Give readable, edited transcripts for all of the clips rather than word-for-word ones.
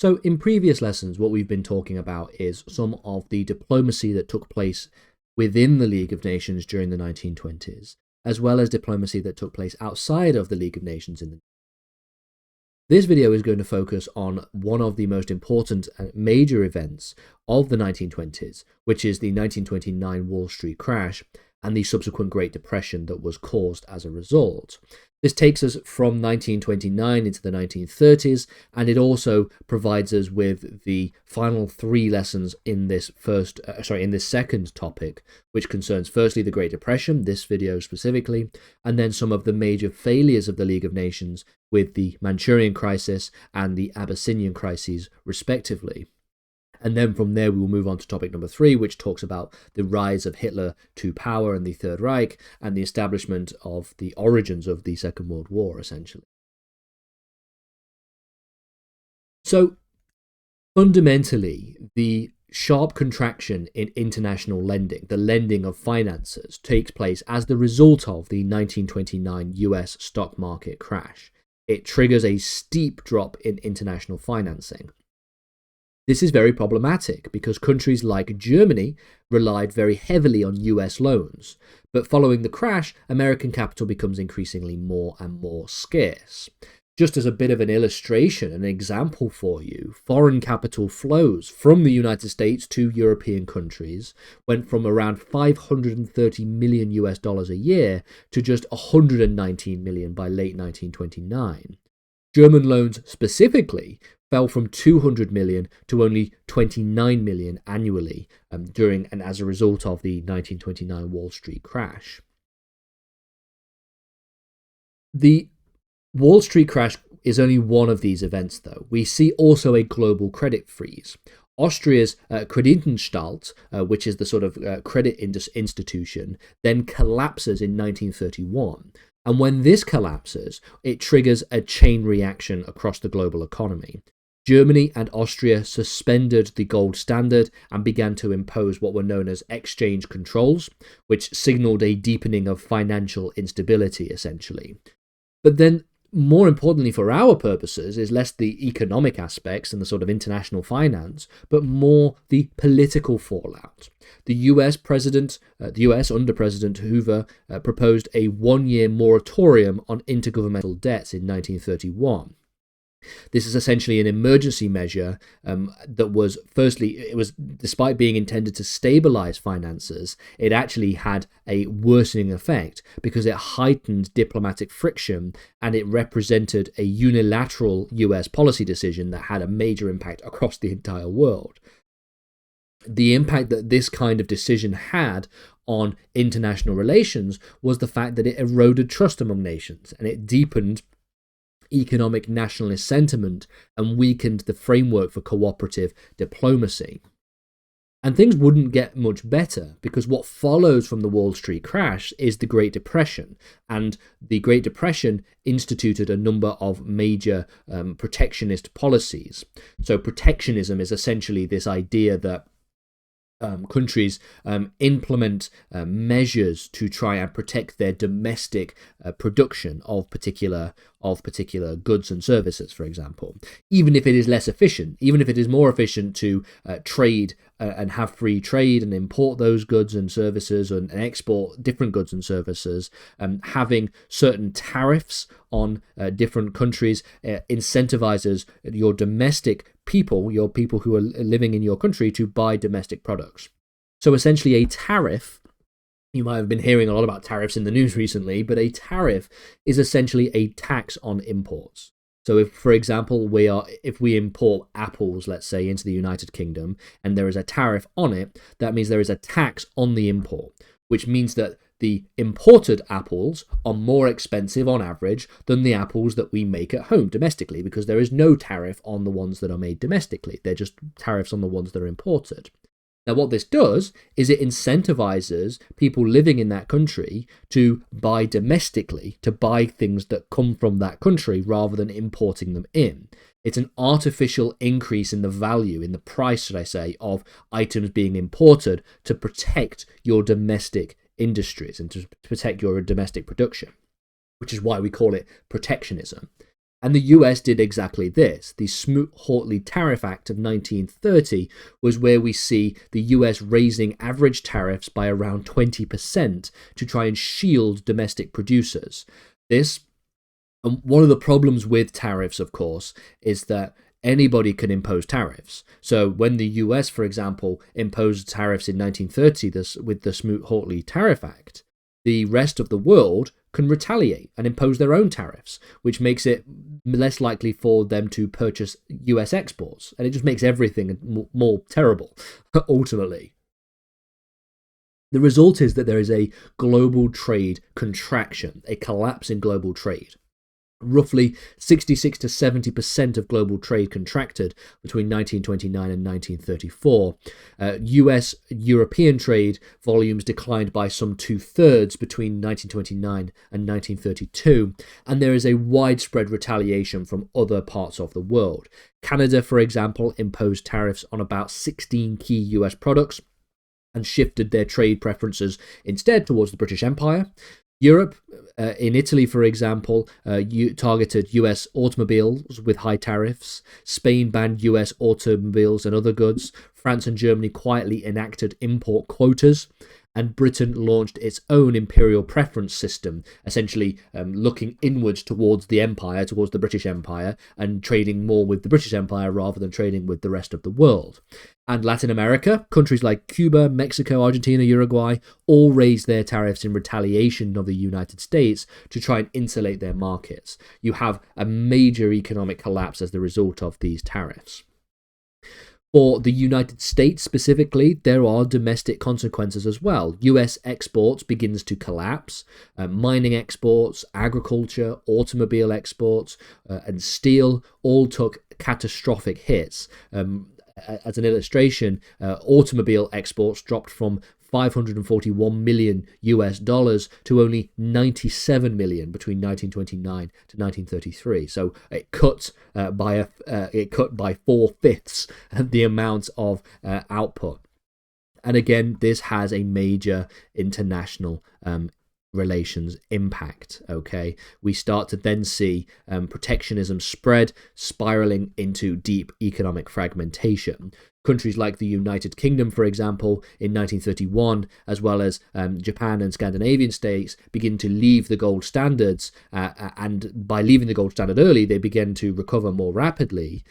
So, in previous lessons, what we've been talking about is some of the diplomacy that took place within the League of Nations during the 1920s, as well as diplomacy that took place outside of the League of Nations in the This video is going to focus on one of the most important and major events of the 1920s, which is the 1929 Wall Street crash and the subsequent Great Depression that was caused as a result. This takes us from 1929 into the 1930s, and it also provides us with the final three lessons in this second topic, which concerns firstly the Great Depression, this video specifically, and then some of the major failures of the League of Nations with the Manchurian crisis and the Abyssinian crises, respectively. And then from there, we will move on to topic number 3, which talks about the rise of Hitler to power and the Third Reich and the establishment of the origins of the Second World War, essentially. So, fundamentally, the sharp contraction in international lending, the lending of finances, takes place as the result of the 1929 US stock market crash. It triggers a steep drop in international financing. This is very problematic because countries like Germany relied very heavily on US loans, but following the crash, American capital becomes increasingly more and more scarce. Just as a bit of an illustration, an example for you, foreign capital flows from the United States to European countries went from around $530 million a year to just $119 million by late 1929. German loans specifically fell from 200 million to only 29 million annually during and as a result of the 1929 Wall Street crash. The Wall Street crash is only one of these events, though. We see also a global credit freeze. Austria's Kreditanstalt, which is the sort of credit institution, then collapses in 1931. And when this collapses, it triggers a chain reaction across the global economy. Germany and Austria suspended the gold standard and began to impose what were known as exchange controls, which signaled a deepening of financial instability, essentially. But then, more importantly for our purposes, is less the economic aspects and the sort of international finance, but more the political fallout. The US under President Hoover proposed a one-year moratorium on intergovernmental debts in 1931. This is essentially an emergency measure that was, firstly, despite being intended to stabilize finances, it actually had a worsening effect because it heightened diplomatic friction and it represented a unilateral US policy decision that had a major impact across the entire world. The impact that this kind of decision had on international relations was the fact that it eroded trust among nations and it deepened economic nationalist sentiment and weakened the framework for cooperative diplomacy. And things wouldn't get much better because what follows from the Wall Street crash is the Great Depression, and the Great Depression instituted a number of major protectionist policies. So protectionism is essentially this idea that countries implement measures to try and protect their domestic production of particular goods and services, for example, even if it is less efficient, even if it is more efficient to trade and have free trade and import those goods and services and export different goods and services, having certain tariffs on different countries incentivizes your domestic people, your people who are living in your country, to buy domestic products. So essentially a tariff, you might have been hearing a lot about tariffs in the news recently, but a tariff is essentially a tax on imports. So if, for example, if we import apples, let's say, into the United Kingdom, and there is a tariff on it, that means there is a tax on the import, which means that the imported apples are more expensive on average than the apples that we make at home domestically, because there is no tariff on the ones that are made domestically. They're just tariffs on the ones that are imported. Now, what this does is it incentivizes people living in that country to buy domestically, to buy things that come from that country rather than importing them in. It's an artificial increase in the value, in the price, should I say, of items being imported to protect your domestic industries and to protect your domestic production, which is why we call it protectionism. And the US did exactly this. The Smoot-Hawley Tariff Act of 1930 was where we see the US raising average tariffs by around 20% to try and shield domestic producers. One of the problems with tariffs, of course, is that anybody can impose tariffs. So when the US, for example, imposed tariffs in 1930 with the Smoot-Hawley Tariff Act, the rest of the world can retaliate and impose their own tariffs, which makes it less likely for them to purchase US exports. And it just makes everything more terrible, ultimately. The result is that there is a global trade contraction, a collapse in global trade. Roughly 66 to 70% of global trade contracted between 1929 and 1934. US-European trade volumes declined by some 2/3 between 1929 and 1932, and there is a widespread retaliation from other parts of the world. Canada, for example, imposed tariffs on about 16 key US products and shifted their trade preferences instead towards the British Empire. Europe, in Italy, for example, targeted US automobiles with high tariffs. Spain banned US automobiles and other goods. France and Germany quietly enacted import quotas. And Britain launched its own imperial preference system, essentially looking inwards towards the empire, towards the British Empire, and trading more with the British Empire rather than trading with the rest of the world. And Latin America, countries like Cuba, Mexico, Argentina, Uruguay, all raised their tariffs in retaliation of the United States to try and insulate their markets. You have a major economic collapse as the result of these tariffs. For the United States specifically, there are domestic consequences as well. US exports begins to collapse. Mining exports, agriculture, automobile exports, and steel all took catastrophic hits. As an illustration, automobile exports dropped from $541 million US to only 97 million between 1929 to 1933. So it cut by 4/5 the amount of output. And again, this has a major international relations impact. Okay, we start to then see protectionism spread, spiraling into deep economic fragmentation. Countries like the United Kingdom, for example, in 1931, as well as Japan and Scandinavian states, begin to leave the gold standards, and by leaving the gold standard early, they begin to recover more rapidly.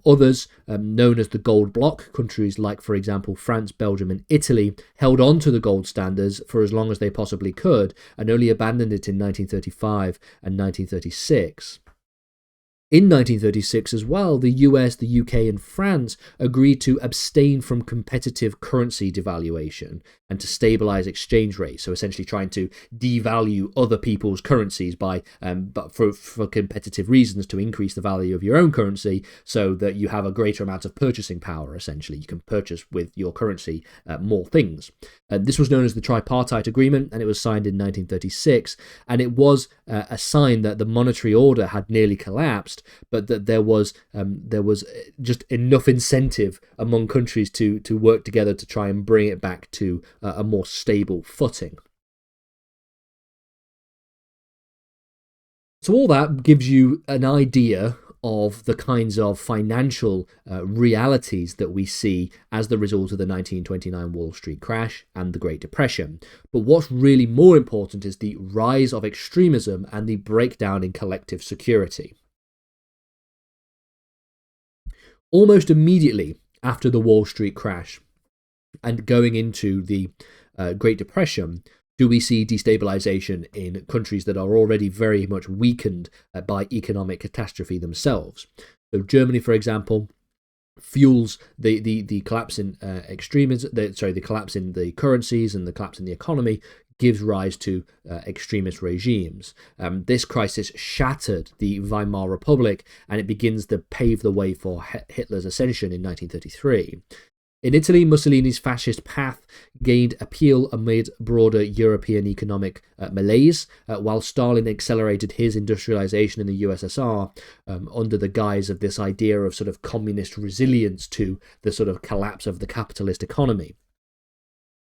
Others, known as the gold bloc, countries like, for example, France, Belgium, and Italy, held on to the gold standards for as long as they possibly could and only abandoned it in 1935 and 1936. In 1936 as well, the US, the UK, and France agreed to abstain from competitive currency devaluation and to stabilize exchange rates, so essentially trying to devalue other people's currencies but for competitive reasons, to increase the value of your own currency so that you have a greater amount of purchasing power, essentially. You can purchase with your currency more things. This was known as the Tripartite Agreement, and it was signed in 1936, and it was a sign that the monetary order had nearly collapsed, but that there was just enough incentive among countries to work together to try and bring it back to a more stable footing. So all that gives you an idea of the kinds of financial realities that we see as the result of the 1929 Wall Street crash and the Great Depression. But what's really more important is the rise of extremism and the breakdown in collective security. Almost immediately after the Wall Street crash and going into the Great Depression, do we see destabilization in countries that are already very much weakened by economic catastrophe themselves. So Germany, for example, fuels the collapse in extremism. The collapse in the currencies and the collapse in the economy gives rise to extremist regimes. This crisis shattered the Weimar Republic, and it begins to pave the way for Hitler's ascension in 1933. In Italy, Mussolini's fascist path gained appeal amid broader European economic malaise, while Stalin accelerated his industrialization in the USSR under the guise of this idea of sort of communist resilience to the sort of collapse of the capitalist economy.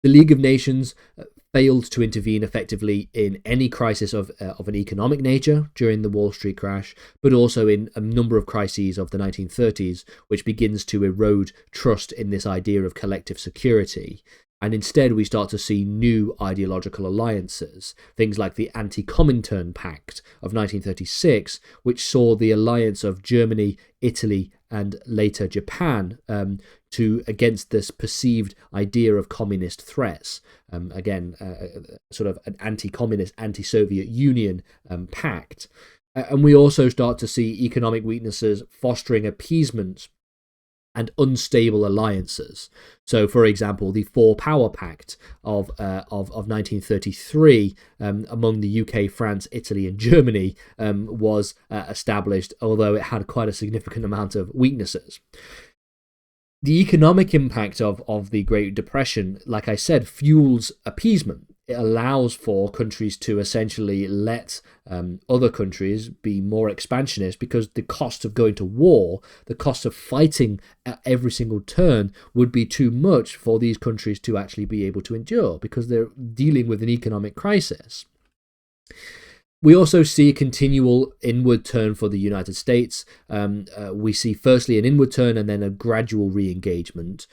The League of Nations failed to intervene effectively in any crisis of an economic nature during the Wall Street crash, but also in a number of crises of the 1930s, which begins to erode trust in this idea of collective security. And instead, we start to see new ideological alliances, things like the Anti-Comintern Pact of 1936, which saw the alliance of Germany, Italy, and later Japan against this perceived idea of communist threats. Sort of an anti-communist, anti-Soviet Union pact. And we also start to see economic weaknesses fostering appeasement and unstable alliances. So, for example, the Four Power Pact of 1933 among the UK, France, Italy, and Germany was established, although it had quite a significant amount of weaknesses. The economic impact of the Great Depression, like I said, fuels appeasement. It allows for countries to essentially let other countries be more expansionist, because the cost of going to war, the cost of fighting at every single turn, would be too much for these countries to actually be able to endure, because they're dealing with an economic crisis. We also see a continual inward turn for the United States. We see firstly an inward turn and then a gradual re-engagement.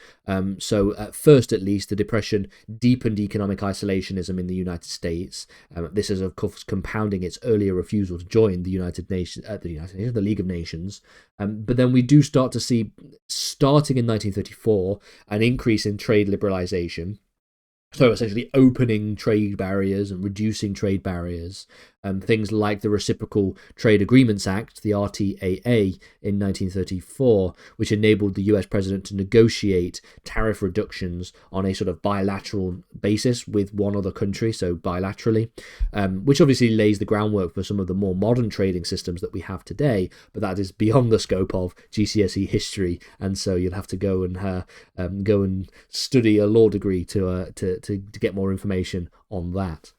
So at first, at least, the Depression deepened economic isolationism in the United States. This is, of course, compounding its earlier refusal to join the the League of Nations. But then we do start to see, starting in 1934, an increase in trade liberalization. So essentially opening trade barriers and reducing trade barriers. Things like the Reciprocal Trade Agreements Act, the RTAA, in 1934, which enabled the US president to negotiate tariff reductions on a sort of bilateral basis with one other country, so bilaterally, which obviously lays the groundwork for some of the more modern trading systems that we have today, but that is beyond the scope of GCSE history, and so you'll have to go and study a law degree to get more information on that.